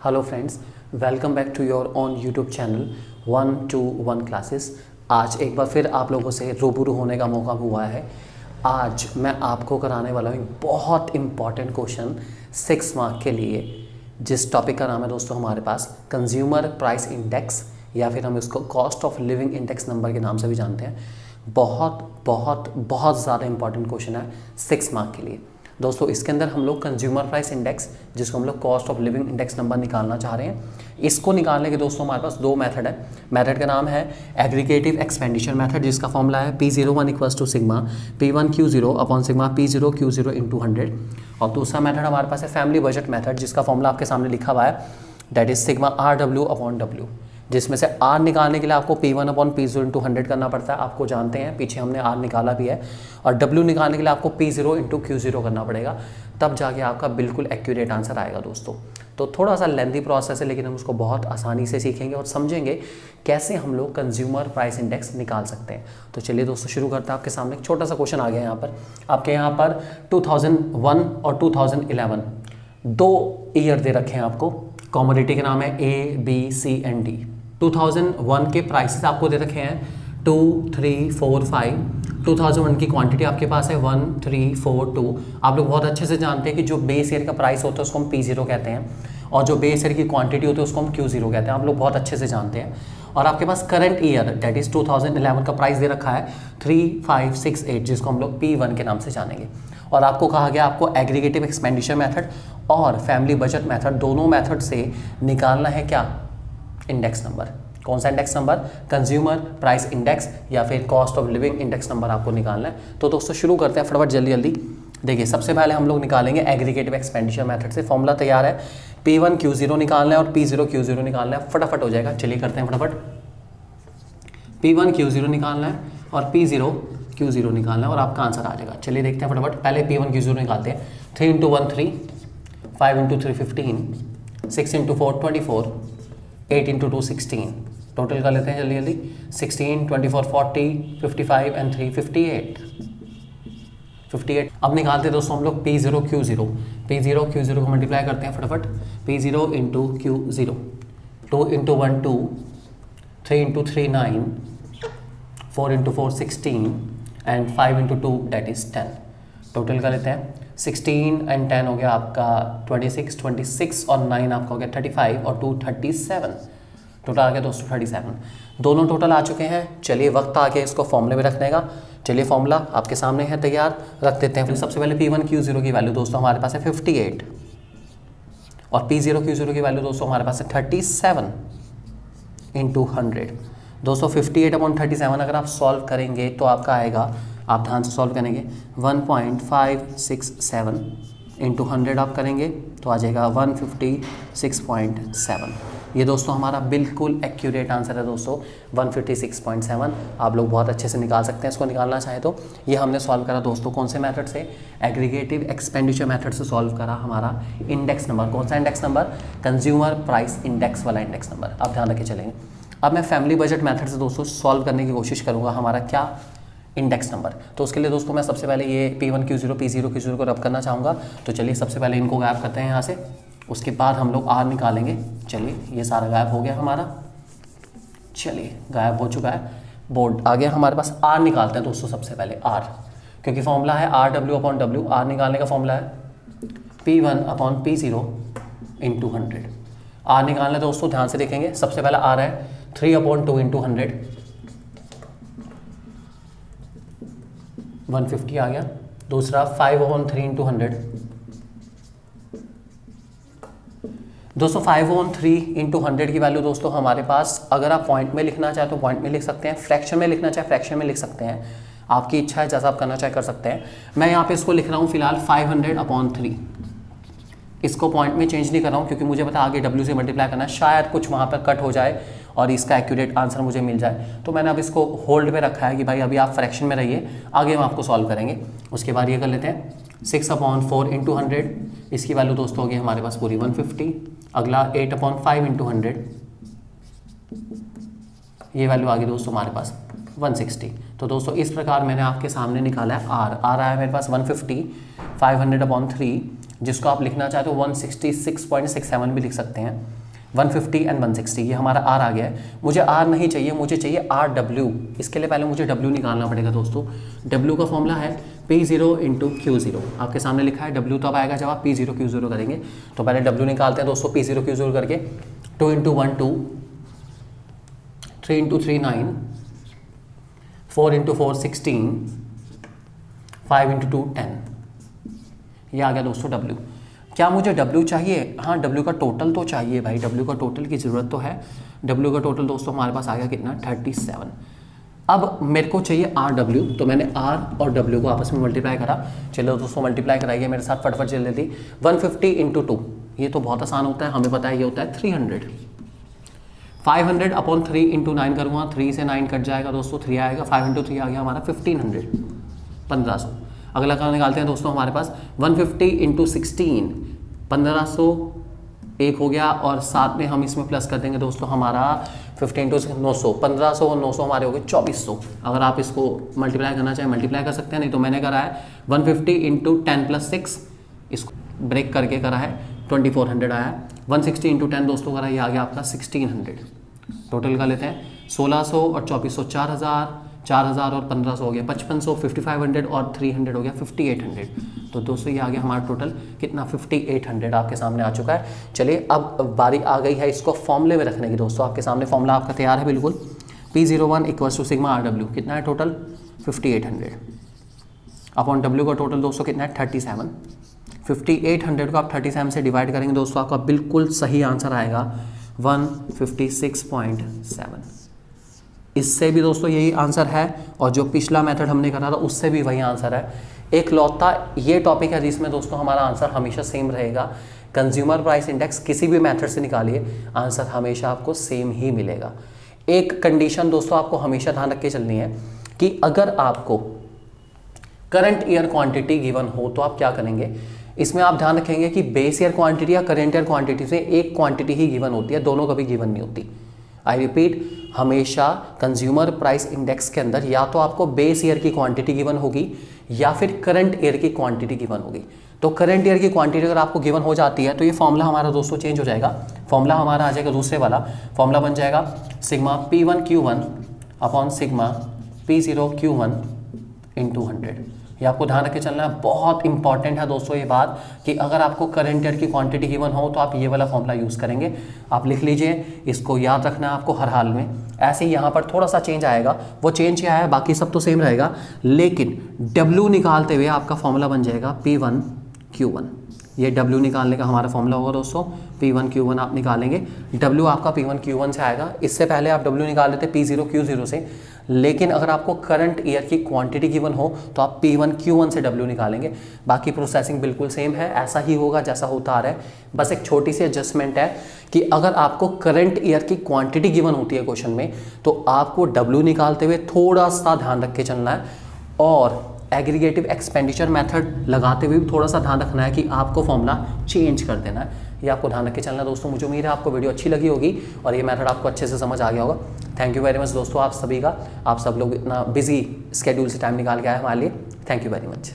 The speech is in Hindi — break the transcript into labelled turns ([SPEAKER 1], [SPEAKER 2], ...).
[SPEAKER 1] Hello friends, welcome back to your own YouTube channel 1 to 1 classes. आज एक बार फिर आप लोगों से रूबरू होने का मौका हुआ है। आज मैं आपको कराने वाला हूँ बहुत इंपॉर्टेंट क्वेश्चन 6 मार्क के लिए, जिस टॉपिक का नाम है दोस्तों हमारे पास कंज्यूमर प्राइस इंडेक्स, या फिर हम इसको cost of living index number के नाम से भी जानते हैं। बहुत बहुत बहुत ज़्यादा इंपॉर्टेंट क्वेश्चन है 6 मार्क के लिए दोस्तों। इसके अंदर हम लोग कंज्यूमर प्राइस इंडेक्स, जिसको हम लोग cost of living index number निकालना चाह रहे हैं। इसको निकालने के दोस्तों हमारे पास दो मेथड है। मेथड का नाम है एग्रीगेटिव एक्सपेंडिचर मेथड, जिसका फॉर्मूला है P01 equals to sigma P1Q0 upon sigma P0Q0 into 100। और दूसरा मेथड हमारे पास है फैमिली बजट मेथड, जिसका फॉर्मूला आपके सामने लिखा हुआ है, that is sigma RW upon W, जिसमें से R निकालने के लिए आपको P1 अपॉन P0 इंटू 100 करना पड़ता है। आपको जानते हैं, पीछे हमने R निकाला भी है। और W निकालने के लिए आपको P0 इंटू Q0 करना पड़ेगा, तब जाके आपका बिल्कुल एक्यूरेट आंसर आएगा दोस्तों। तो थोड़ा सा लेंथी प्रोसेस है, लेकिन हम उसको बहुत आसानी से सीखेंगे और समझेंगे कैसे हम लोग कंज्यूमर प्राइस इंडेक्स निकाल सकते हैं। तो चलिए दोस्तों शुरू करते हैं। आपके सामने एक छोटा सा क्वेश्चन आ गया यहाँ पर। आपके यहाँ पर 2001 और 2011 दो ईयर दे रखे हैं आपको। कॉमोडिटी के नाम है ABCD। 2001 के प्राइसेस आपको दे रखे हैं 2, 3, 4, 5। 2001 की क्वांटिटी आपके पास है 1, 3, 4, 2। आप लोग बहुत अच्छे से जानते हैं कि जो बेस ईयर का प्राइस होता है उसको हम P0 कहते हैं, और जो बेस ईयर की क्वांटिटी होती है उसको हम Q0 कहते हैं। आप लोग बहुत अच्छे से जानते हैं। और आपके पास करंट ईयर दैट इज 2011 का प्राइस दे रखा है 3, 5, 6, 8, जिसको हम लोग P1 के नाम से जानेंगे। और आपको कहा गया आपको एग्रीगेटिव एक्सपेंडिचर मेथड और फैमिली बजट मेथड, दोनों मेथड से निकालना है क्या, इंडेक्स नंबर। कौन सा index number, consumer price index या फिर cost of living index number आपको निकालना है। तो दोस्तों शुरू करते हैं फटाफट जल्दी जल्दी। देखिए सबसे पहले हम लोग निकालेंगे एग्रीगेटिव एक्सपेंडिचर मेथड से। फॉर्मूला तैयार है, P1 Q0 निकालना है और P0 Q0 निकालना है। फटाफट हो जाएगा, चलिए करते हैं फटाफट। P1 Q0 निकालना है और P0 Q0 निकालना है और आपका आंसर आ जाएगा। चलिए देखते हैं फटाफट। पहले P1 Q0 निकालते हैं। 3 into 1 3, 5 into 3 15, 6 into 4 24, 8 into 2 16। Total कर लेते हैं जल्दी जल्दी। 16, 24, 40, 55 एंड 3 58। अब निकालते हैं दोस्तों हम लोग P0 Q0। P0 Q0 को मल्टीप्लाई करते हैं फटाफट। P0 into Q0, 2 into 1 2, 3 into 3 9, 4 into 4 16 and 5 into 2 that is 10। Total कर लेते हैं। 16 एंड 10 हो गया आपका 26, 26 और 9 आपका हो गया 35 और 2 37। टोटल आ गया दोस्तों 37। दोनों टोटल आ चुके हैं। चलिए वक्त आ गया इसको फॉर्मूले में रखने का। चलिए फॉर्मूला आपके सामने है तैयार, रख देते हैं। सबसे पहले P1 Q0 की वैल्यू दोस्तों हमारे पास है 58 और P0 Q0 की वैल्यू दोस्तों हमारे पास है 37 इंटू 100। दोस्तों 58 अपॉन 37 अगर आप सॉल्व करेंगे तो आपका आएगा, आप ध्यान से सॉल्व करेंगे, 1.567 इंटू 100 आप करेंगे तो आ जाएगा 156.7। ये दोस्तों हमारा बिल्कुल एक्यूरेट आंसर है दोस्तों, 156.7। आप लोग बहुत अच्छे से निकाल सकते हैं इसको, निकालना चाहे तो। ये हमने सॉल्व करा दोस्तों कौन से मेथड से, एग्रीगेटिव एक्सपेंडिचर मेथड से सॉल्व करा हमारा इंडेक्स नंबर। कौन सा index number, consumer price index वाला इंडेक्स नंबर। आप ध्यान रखे चलेंगे। अब मैं फैमिली बजट मेथड से दोस्तों सॉल्व करने की कोशिश करूँगा हमारा क्या, इंडेक्स नंबर। तो उसके लिए दोस्तों मैं सबसे पहले ये P1 Q0 P0 Q0 को रब करना चाहूँगा। तो चलिए सबसे पहले इनको गायब करते हैं यहाँ से, उसके बाद हम लोग R निकालेंगे। चलिए ये सारा गायब हो गया हमारा, चलिए गायब हो चुका है, बोर्ड आ गया हमारे पास। R निकालते हैं दोस्तों सबसे पहले R, क्योंकि फॉर्मूला है RW अपॉन W। R निकालने का फॉर्मूला है P1 upon P0 into 100। R निकालना दोस्तों ध्यान से देखेंगे। सबसे पहला R है 3 अपॉन 2 इंटू 100, 150 आ गया। दूसरा 5 अपॉन 3 इंटू 100। दोस्तों 5 अपॉन 3 इंटू 100 की वैल्यू दोस्तों हमारे पास, अगर आप पॉइंट में लिखना चाहे तो पॉइंट में लिख सकते हैं, फ्रैक्शन में लिखना चाहे फ्रैक्शन में लिख सकते हैं, आपकी इच्छा है, जैसा आप करना चाहे कर सकते हैं। मैं यहाँ पे इसको लिख रहा हूँ फिलहाल 500 अपॉन 3। इसको पॉइंट में चेंज नहीं कर रहा हूँ, क्योंकि मुझे पता आगे W से मल्टीप्लाई करना है, शायद कुछ वहाँ पर कट हो जाए और इसका एक्यूरेट आंसर मुझे मिल जाए। तो मैंने अब इसको होल्ड पे रखा है कि भाई अभी आप फ्रैक्शन में रहिए, आगे हम आपको सॉल्व करेंगे। उसके बाद ये कर लेते हैं 6 अपॉन 4 इंटू 100। इसकी वैल्यू दोस्तों होगी हमारे पास पूरी 150। अगला 8 अपॉन 5 इंटू 100, ये वैल्यू आ गई दोस्तों हमारे पास 160। तो दोस्तों इस प्रकार मैंने आपके सामने निकाला है R आया मेरे पास 150, 500 अपॉन 3, जिसको आप लिखना चाहते हो 166.67 भी लिख सकते हैं। 150 एंड 160, ये हमारा R आ गया है। मुझे R नहीं चाहिए, मुझे चाहिए RW। इसके लिए पहले मुझे W निकालना पड़ेगा दोस्तों। W का फॉर्मूला है P0 इंटू Q0। आपके सामने लिखा है W, तब आएगा जब आप P0 Q0 करेंगे। तो पहले W निकालते हैं दोस्तों, P0 Q0 करके। 2 इंटू 1 2, 3 इंटू 3 9, 4 इंटू 4 16, 5 इंटू 2 10। ये आ गया दोस्तों W। क्या मुझे W चाहिए? हाँ, W का टोटल तो चाहिए भाई, W का टोटल की ज़रूरत तो है। W का टोटल दोस्तों हमारे पास आ गया कितना? 37। अब मेरे को चाहिए RW, तो मैंने R और W को आपस में मल्टीप्लाई करा। चलो दोस्तों मल्टीप्लाई कराइए मेरे साथ फटाफट जल्दी। 150 इंटू 2, ये तो बहुत आसान होता है, हमें पता है ये होता है 300। 500 अपॉन 3 इंटू 9 करूँगा, 3 से 9 कट जाएगा दोस्तों, 3 आएगा। 5 इंटू 3 आ गया हमारा 1500, 1500। अगला काम निकालते हैं दोस्तों हमारे पास 150 इंटू 16, 1500 एक हो गया, और साथ में हम इसमें प्लस कर देंगे दोस्तों हमारा 15 इंटू 900, 1500 और 900 हमारे हो गए 2400। अगर आप इसको मल्टीप्लाई करना चाहें मल्टीप्लाई कर सकते हैं, नहीं तो मैंने करा है 150 इंटू 10 प्लस 6, इसको ब्रेक करके करा है 2400 आया। 160 इंटू 10 दोस्तों करा, ये आ गया आपका 1600। टोटल का लेते हैं 1600 और 2400 4000, 4000 और 1500 हो गया 5500, 5500 और 300 हो गया 5800। तो दोस्तों ये आ गया हमारा टोटल कितना? 5800 आपके सामने आ चुका है। चलिए अब बारी आ गई है इसको फॉर्मूले में रखने की दोस्तों। आपके सामने फॉर्मूला आपका तैयार है बिल्कुल। P01 equals to sigma RW, कितना है टोटल? 5800 अपॉन W का टोटल दोस्तों कितना है? 37। 5800 को आप 37 से डिवाइड करेंगे दोस्तों, आपका बिल्कुल सही आंसर आएगा 156.7। इससे भी दोस्तों यही आंसर है, और जो पिछला मेथड हमने करा था उससे भी वही आंसर है। एक लौता ये टॉपिक है जिसमें दोस्तों हमारा आंसर हमेशा सेम रहेगा। कंज्यूमर प्राइस इंडेक्स किसी भी मेथड से निकालिए, आंसर हमेशा आपको सेम ही मिलेगा। एक कंडीशन दोस्तों आपको हमेशा ध्यान रख के चलनी है कि अगर आपको करंट ईयर क्वांटिटी गिवन हो तो आप क्या करेंगे। इसमें आप ध्यान रखेंगे कि बेस ईयर क्वांटिटी या करंट ईयर क्वांटिटी से एक क्वांटिटी ही गिवन होती है, दोनों कभी गिवन नहीं होती। आई रिपीट, हमेशा कंज्यूमर प्राइस इंडेक्स के अंदर या तो आपको बेस ईयर की क्वांटिटी गिवन होगी या फिर करंट ईयर की क्वांटिटी गिवन होगी। तो करंट ईयर की क्वांटिटी अगर आपको गिवन हो जाती है तो ये फॉर्मूला हमारा दोस्तों चेंज हो जाएगा। फॉर्मूला हमारा आ जाएगा दूसरे वाला, फॉर्मूला बन जाएगा sigma P1Q1 upon sigma P0 Q1 into 100। ये आपको ध्यान रख के चलना है, बहुत इंपॉर्टेंट है दोस्तों ये बात कि अगर आपको करंट ईयर की क्वांटिटी गिवन हो तो आप ये वाला फॉर्मूला यूज़ करेंगे। आप लिख लीजिए, इसको याद रखना है आपको हर हाल में। ऐसे ही यहाँ पर थोड़ा सा चेंज आएगा, वो चेंज क्या है, बाकी सब तो सेम रहेगा, लेकिन W निकालते हुए आपका फॉर्मूला बन जाएगा P1Q1। ये W निकालने का हमारा फॉर्मूला होगा दोस्तों, P1Q1 आप निकालेंगे। W आपका P1Q1 से आएगा, इससे पहले आप W निकाल लेते P0 Q0 से, लेकिन अगर आपको करंट ईयर की क्वांटिटी गिवन हो तो आप P1Q1 से W निकालेंगे। बाकी प्रोसेसिंग बिल्कुल सेम है, ऐसा ही होगा जैसा होता आ रहा है। बस एक छोटी सी एडजस्टमेंट है कि अगर आपको करंट ईयर की क्वांटिटी गिवन होती है क्वेश्चन में तो आपको W निकालते हुए थोड़ा सा ध्यान रख के चलना है, और एग्रीगेटिव एक्सपेंडिचर मेथड लगाते हुए भी थोड़ा सा ध्यान रखना है कि आपको फॉर्मूला चेंज कर देना है। ये आपको ध्यान रख के चलना है दोस्तों। मुझे उम्मीद है आपको वीडियो अच्छी लगी होगी और ये मेथड आपको अच्छे से समझ आ गया होगा। थैंक यू वेरी मच दोस्तों आप सभी का। आप सब लोग इतना बिजी स्केड्यूल से टाइम निकाल के आए हमारे लिए। Thank you very much.